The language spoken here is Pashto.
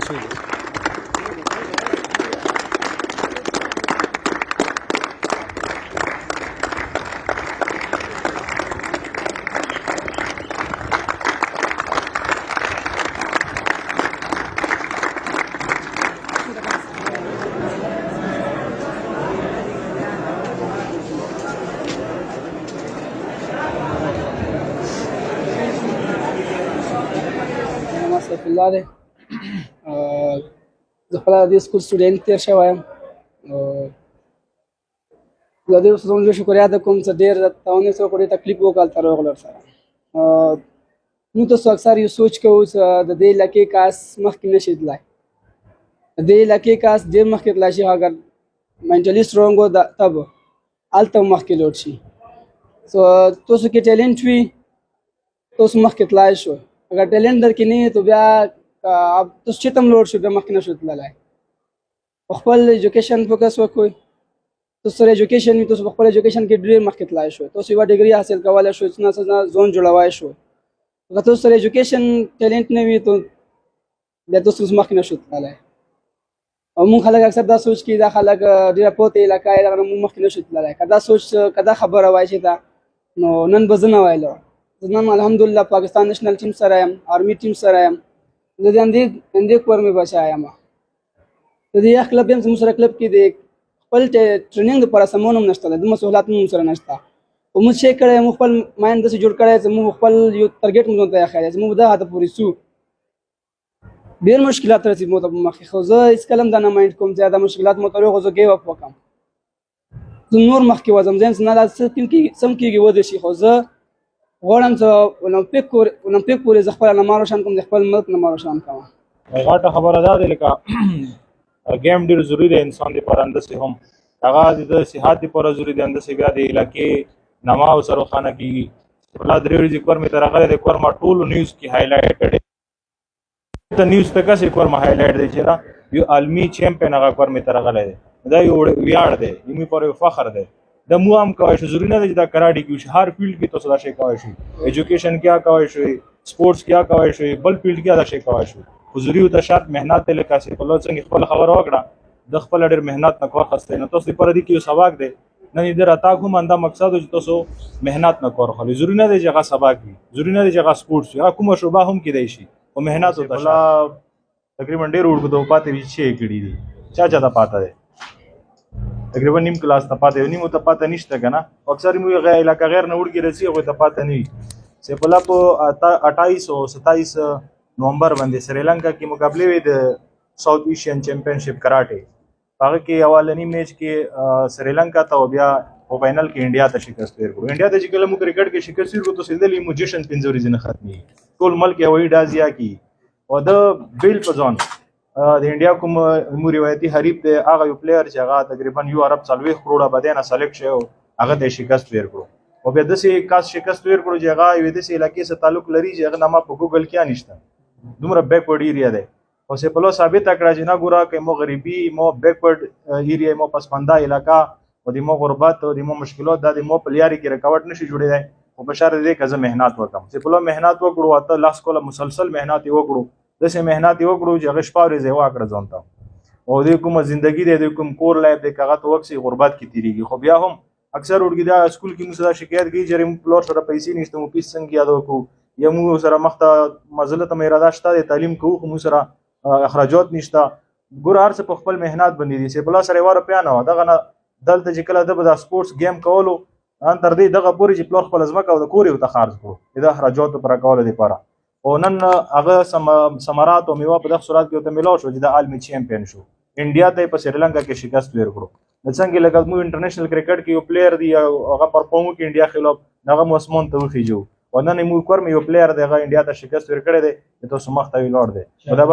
شوي سیف الله دی زه خپله د دې سکول سټوډنټ تېر شوی یم د دې استادانو زه شکریه ادا کوم چې ډېر تاونه یې څوک ډېر تکلیف وکړ هلته راغلو ورسره موږ تاسو اکثر یو سوچ کوو چې د دې علاقې کاس مخکې نه شي تللی د دې علاقې کاس ډېر مخکې تللی شي اگر منټلي سټرونګ و تب هلته مخکې لوړ شي تاسو کې ټیلنټ وي تاسو مخکې تللی شو اگر ټیلنټ در کې نه وي تو بیا تاسو چې تم لوړ شو بیا مخکې نه شو تللی په خپل ایجوکیشن فوکس وکړئ تاسو سره ایجوکیشن وي تاسو په خپل ایجوکیشن کې ډېر مخکې تللی شو تاسو یوه ډګري حاصل کولی شو څه نه څه ځان جوړولی شو که تاسو سره ایجوکیشن ټیلنټ نه وي تو بیا تاسو مخکې نه شو تللی او موږ خلک اکثر دا سوچ کوي دا خلک ډېره پوته علاقه یې دغه موږ مخکې نه شو تللی که دا سوچ که دا خبره وای چې دا نو نن به زه نه ویلو زه نن الحمدلله پاکستان نیشنل ټیم سره یم آرمي ټیم سره یم زه د اندې کور مې بچا یم د دې یو کلب یم زموږ سره کلب کې د خپل ټریننګ دپاره سامان هم نشته د مسؤلیت هم سره نشته خو موږ چې کړی موږ خپل مایند داسې جوړ کړی چې موږ خپل یو ټارګېټ موږ ته ایښی دی چې موږ دا هدف پورې سو ډېر مشکلات راځي موږ ته په مخکې خو زه هېڅکله هم دا نه مایند کوم چې دا مشکلات مو ته خو زه ګیو اپ وکړم زه نور مخکې وځم زه یم چې نه دا څه کېږي ودرې شي خو زه غواړم چې اولمپیک پورې زه خپل نام روشن کوم د خپل ملک نام روشن کوم غاټه خبره ده لکه گیم ډېر ضروري دی انسان لپاره انداسې هم هغه د صحت لپاره ضروري دی انداسې بیا د علاقې نما او سره روښانه کېږي الله درې ورځې کور مې ته راغلی دی کور ما ټولو نیوز کې هایلایټ کړی ته نیوز ته کسې کور ما هایلایټ دی چې دا یو عالمي چیمپئن هغه کور مې ته راغلی دی دا یو ویاړ دی مې پر یو فخر دی د مو هم کولی شو ضروري نه دی چې دا کراټې کې وشي هر فیلډ کې تاسو دا شی کولی شئ ایجوکیشن کیا کولی شئ سپورټس کیا کولی شئ بل فیلډ کې دا شی کولی شئ خو ضروري ورته شرط محنت دی لکه سیف الله څنګه خپله خبره وکړه د خپله ډېر محنت نه کار اخیستی نو تاسو لپاره دې کې یو سبق دی نن یې د راتګ هم همدا مقصد و چې تاسو محنت نه کار اخلئ ضروري نه دی چې هغه سبق وي ضروري نه دی چې هغه سپورټس وي هغه کومه شعبه هم کیدی شي خو محنت ورته تقریبا ډېر اوږده پاتې وي چې یې کړي دي چا ته پاته دی تقریبا نیم کلاس ته پاته نیمو ته پاته نشته که نه اکثر موږ علاقه غیر نه وړکې رسي هغوی ته پاته نه وي سیف الله په 28 او 27 نومبر باندې سریلانکا کې مقابلې وې د ساوث ایشین چیمپئنشپ کراټې هغه کې اولنی میچ کې سریلانکا ته او بیا په فائنل کې انډیا ته شکست ورکړو انډیا ته چې کله موږ کرکټ کې شکست ورکړو تو سیدلی مو جشن 5 ورځې نه ختمي ټول ملک هوایي ډازیا کی او د بیل په ځون د انډیا کوم روایتي حریف دی هغه یو پلیئر چې هغه تقریبا یو ارب 40 کروڑه باندې نه سلیکټ شو هغه د شکست ورکړو او بیا داسې کاس شکست ورکړو چې هغه یو داسې علاقې سره تعلق لري چې هغه نامه په ګوګل کې نشته دومره بیکورډ ایریا دی او سه په لو ثابت کړه چې نه ګوره که مو غریبي مو بیکورډ ایریا مو پسمانده علاقہ او د مو غربت او د مو مشکلات د مو پلیاري کې رکاوټ نشي جوړېدای او بشار دې کزه مهنت وکم سه په لو مهنت وکړو اته لاس کوله مسلسل مهنت وکړو دسه مهنت وکړو چې هغه شپه ورځې واکړه ځانته او د کوم ژوندۍ د کوم کور لایب د کاغذ وکسي غربت کې تیریږي خو بیا هم اکثر ورګي دا سکول کې موږ سره شکایت کوي چې موږ پلور سره پیسې نشته مو پیس څنګه یادو کو یا موږ سره مخته مزلت مې اراده شته د تعلیم کوو خو موږ سره اخراجات نشته ګور هر څه په خپل مهنت باندې دي سه بلا سره واره پیانه دغه نه دلته چې کله د سپورټس گیم کولو ان تر دې دغه پوری چې پلور خپل ځمکه او د کور یو ته خارج کړو د اخراجات پر کولو لپاره او نن هغه ثمرات او میوه په دغه صورت کې ته ملو شو چې د عالمي چیمپئن شو انډیا ته په سریلانکا کې شکست ورکړو څنګه لکه مو انټرنیشنل کرکټ کې یو پلیئر دی هغه پرفورم کې انډیا خلاف هغه موسمون ته وخیجو ونن مو کور مې یو پلیئر دی هغه انډیا ته شکست ورکړی دی ته سمخته ویلور دی دا